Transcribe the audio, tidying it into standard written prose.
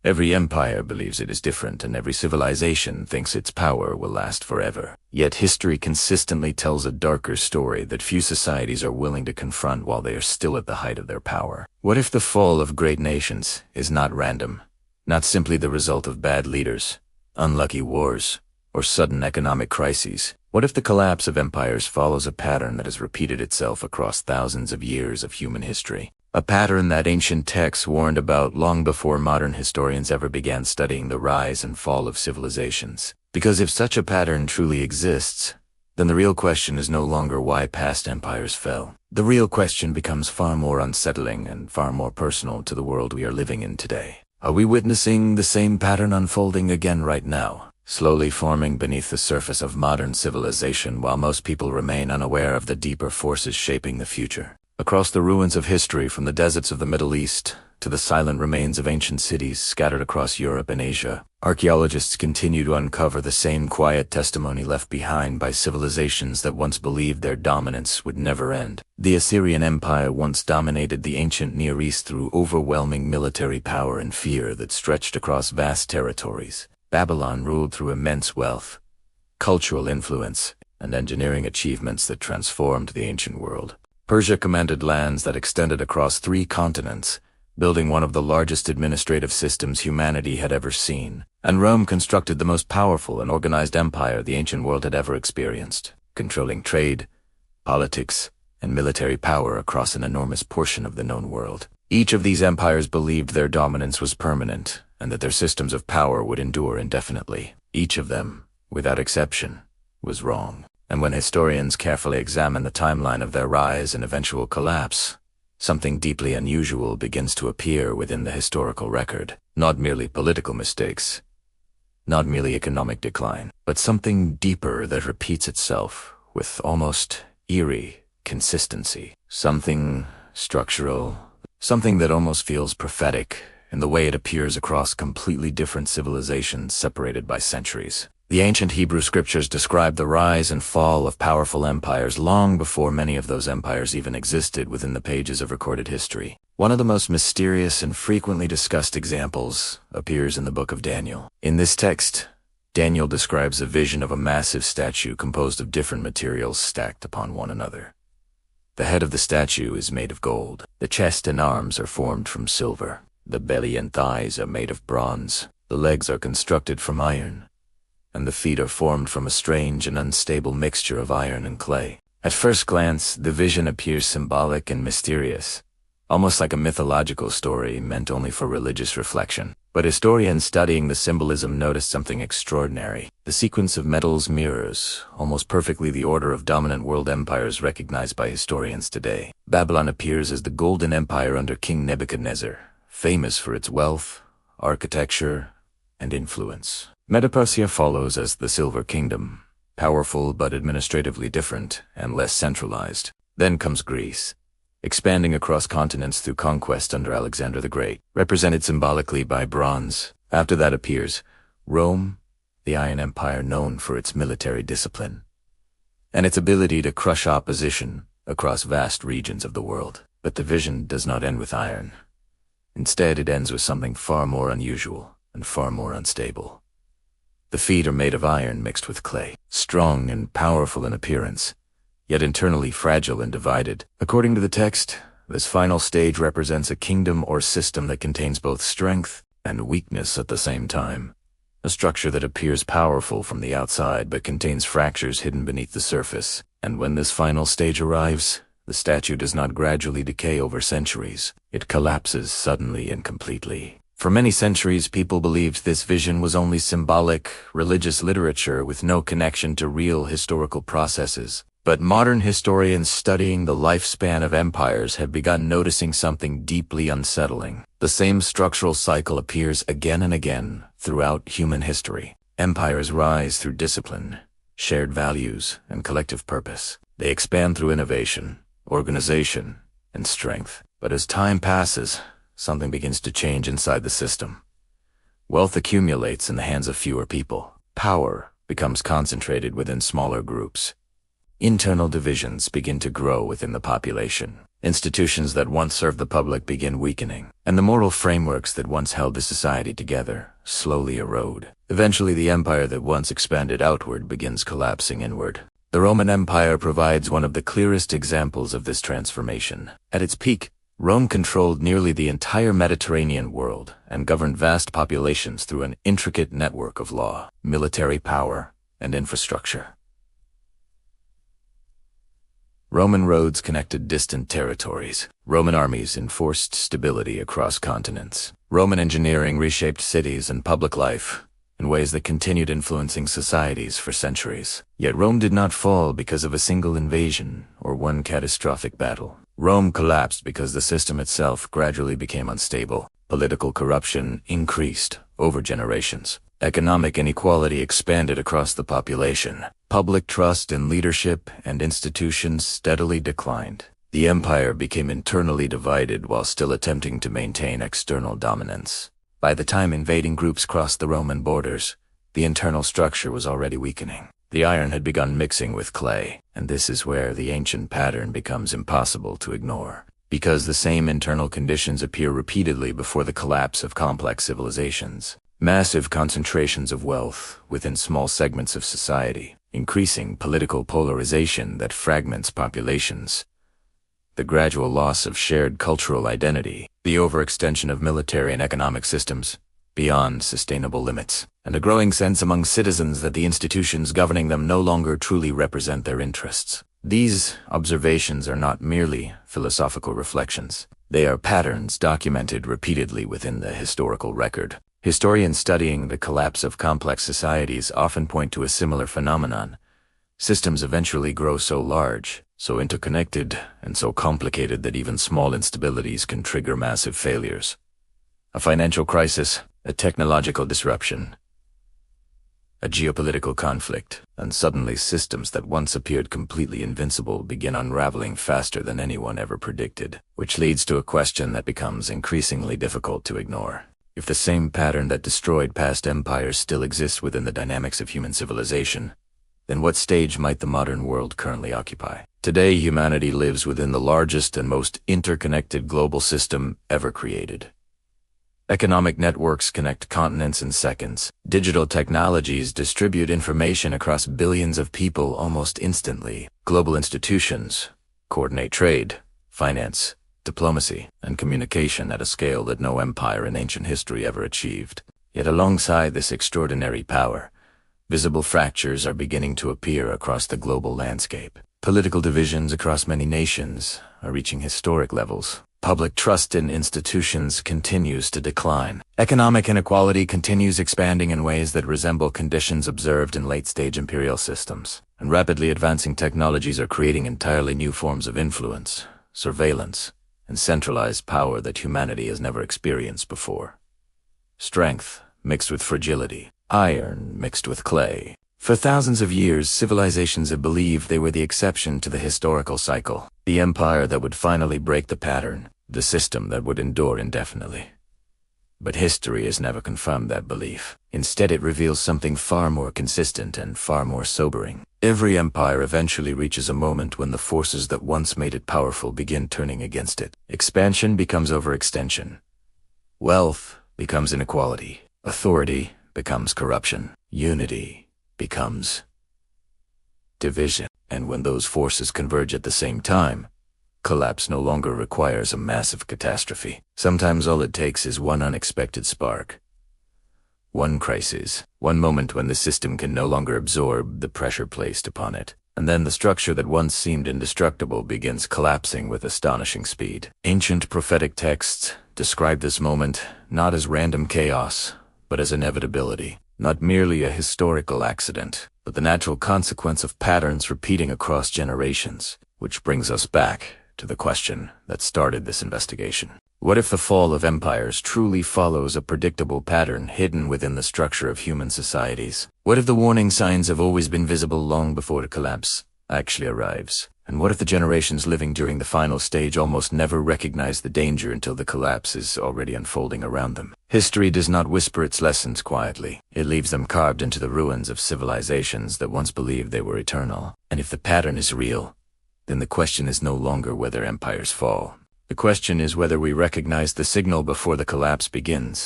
Every empire believes it is different, and every civilization thinks its power will last forever. Yet history consistently tells a darker story that few societies are willing to confront while they are still at the height of their power. What if the fall of great nations is not random, not simply the result of bad leaders, unlucky wars, or sudden economic crises? What if the collapse of empires follows a pattern that has repeated itself across thousands of years of human history? A pattern that ancient texts warned about long before modern historians ever began studying the rise and fall of civilizations. Because if such a pattern truly exists, then the real question is no longer why past empires fell. The real question becomes far more unsettling and far more personal to the world we are living in today. Are we witnessing the same pattern unfolding again right now, slowly forming beneath the surface of modern civilization while most people remain unaware of the deeper forces shaping the future? Across the ruins of history, from the deserts of the Middle East to the silent remains of ancient cities scattered across Europe and Asia, archaeologists continue to uncover the same quiet testimony left behind by civilizations that once believed their dominance would never end. The Assyrian Empire once dominated the ancient Near East through overwhelming military power and fear that stretched across vast territories. Babylon ruled through immense wealth, cultural influence, and engineering achievements that transformed the ancient world. Persia commanded lands that extended across 3 continents, building one of the largest administrative systems humanity had ever seen. And Rome constructed the most powerful and organized empire the ancient world had ever experienced, controlling trade, politics, and military power across an enormous portion of the known world. Each of these empires believed their dominance was permanent, and that their systems of power would endure indefinitely. Each of them, without exception, was wrong. And when historians carefully examine the timeline of their rise and eventual collapse, something deeply unusual begins to appear within the historical record. Not merely political mistakes, not merely economic decline, but something deeper that repeats itself with almost eerie consistency. Something structural, something that almost feels prophetic in the way it appears across completely different civilizations separated by centuries. The ancient Hebrew scriptures describe the rise and fall of powerful empires long before many of those empires even existed within the pages of recorded history. One of the most mysterious and frequently discussed examples appears in the book of Daniel. In this text, Daniel describes a vision of a massive statue composed of different materials stacked upon one another. The head of the statue is made of gold. The chest and arms are formed from silver. The belly and thighs are made of bronze. The legs are constructed from iron, and the feet are formed from a strange and unstable mixture of iron and clay. At first glance, the vision appears symbolic and mysterious, almost like a mythological story meant only for religious reflection. But historians studying the symbolism noticed something extraordinary. The sequence of metals mirrors almost perfectly the order of dominant world empires recognized by historians today. Babylon appears as the Golden Empire under King Nebuchadnezzar, famous for its wealth, architecture, and influence. Medo-Persia follows as the Silver Kingdom, powerful but administratively different and less centralized. Then comes Greece, expanding across continents through conquest under Alexander the Great, represented symbolically by bronze. After that appears Rome, the Iron Empire known for its military discipline and its ability to crush opposition across vast regions of the world. But the vision does not end with iron. Instead, it ends with something far more unusual and far more unstable. The feet are made of iron mixed with clay, strong and powerful in appearance, yet internally fragile and divided. According to the text, this final stage represents a kingdom or system that contains both strength and weakness at the same time. A structure that appears powerful from the outside but contains fractures hidden beneath the surface. And when this final stage arrives, the statue does not gradually decay over centuries. It collapses suddenly and completely. For many centuries, people believed this vision was only symbolic, religious literature with no connection to real historical processes. But modern historians studying the lifespan of empires have begun noticing something deeply unsettling. The same structural cycle appears again and again throughout human history. Empires rise through discipline, shared values, and collective purpose. They expand through innovation, organization, and strength. But as time passes, something begins to change inside the system. Wealth accumulates in the hands of fewer people. Power becomes concentrated within smaller groups. Internal divisions begin to grow within the population. Institutions that once served the public begin weakening, and the moral frameworks that once held the society together slowly erode. Eventually, the empire that once expanded outward begins collapsing inward. The Roman Empire provides one of the clearest examples of this transformation. At its peak, Rome controlled nearly the entire Mediterranean world and governed vast populations through an intricate network of law, military power, and infrastructure. Roman roads connected distant territories. Roman armies enforced stability across continents. Roman engineering reshaped cities and public life in ways that continued influencing societies for centuries. Yet Rome did not fall because of a single invasion or one catastrophic battle. Rome collapsed because the system itself gradually became unstable. Political corruption increased over generations. Economic inequality expanded across the population. Public trust in leadership and institutions steadily declined. The empire became internally divided while still attempting to maintain external dominance. By the time invading groups crossed the Roman borders, the internal structure was already weakening. The iron had begun mixing with clay, and this is where the ancient pattern becomes impossible to ignore. Because the same internal conditions appear repeatedly before the collapse of complex civilizations. Massive concentrations of wealth within small segments of society, increasing political polarization that fragments populations, the gradual loss of shared cultural identity, the overextension of military and economic systems beyond sustainable limits, and a growing sense among citizens that the institutions governing them no longer truly represent their interests. These observations are not merely philosophical reflections. They are patterns documented repeatedly within the historical record. Historians studying the collapse of complex societies often point to a similar phenomenon. Systems eventually grow so large, so interconnected, and so complicated that even small instabilities can trigger massive failures. A financial crisis, a technological disruption, a geopolitical conflict, and suddenly systems that once appeared completely invincible begin unraveling faster than anyone ever predicted, which leads to a question that becomes increasingly difficult to ignore. If the same pattern that destroyed past empires still exists within the dynamics of human civilization, then what stage might the modern world currently occupy? Today, humanity lives within the largest and most interconnected global system ever created. Economic networks connect continents in seconds. Digital technologies distribute information across billions of people almost instantly. Global institutions coordinate trade, finance, diplomacy, and communication at a scale that no empire in ancient history ever achieved. Yet alongside this extraordinary power, visible fractures are beginning to appear across the global landscape. Political divisions across many nations are reaching historic levels. Public trust in institutions continues to decline. Economic inequality continues expanding in ways that resemble conditions observed in late-stage imperial systems. And rapidly advancing technologies are creating entirely new forms of influence, surveillance, and centralized power that humanity has never experienced before. Strength mixed with fragility, iron mixed with clay. For thousands of years, civilizations have believed they were the exception to the historical cycle, the empire that would finally break the pattern, the system that would endure indefinitely. But history has never confirmed that belief. Instead, it reveals something far more consistent and far more sobering. Every empire eventually reaches a moment when the forces that once made it powerful begin turning against it. Expansion becomes overextension. Wealth becomes inequality. Authority becomes corruption. Unity becomes division. And when those forces converge at the same time, collapse no longer requires a massive catastrophe. Sometimes all it takes is one unexpected spark. One crisis, one moment when the system can no longer absorb the pressure placed upon it. And then the structure that once seemed indestructible begins collapsing with astonishing speed. Ancient prophetic texts describe this moment not as random chaos, but as inevitability. Not merely a historical accident, but the natural consequence of patterns repeating across generations. Which brings us back to the question that started this investigation. What if the fall of empires truly follows a predictable pattern hidden within the structure of human societies? What if the warning signs have always been visible long before the collapse actually arrives? And what if the generations living during the final stage almost never recognize the danger until the collapse is already unfolding around them? History does not whisper its lessons quietly. It leaves them carved into the ruins of civilizations that once believed they were eternal. And if the pattern is real, then the question is no longer whether empires fall. The question is whether we recognize the signal before the collapse begins.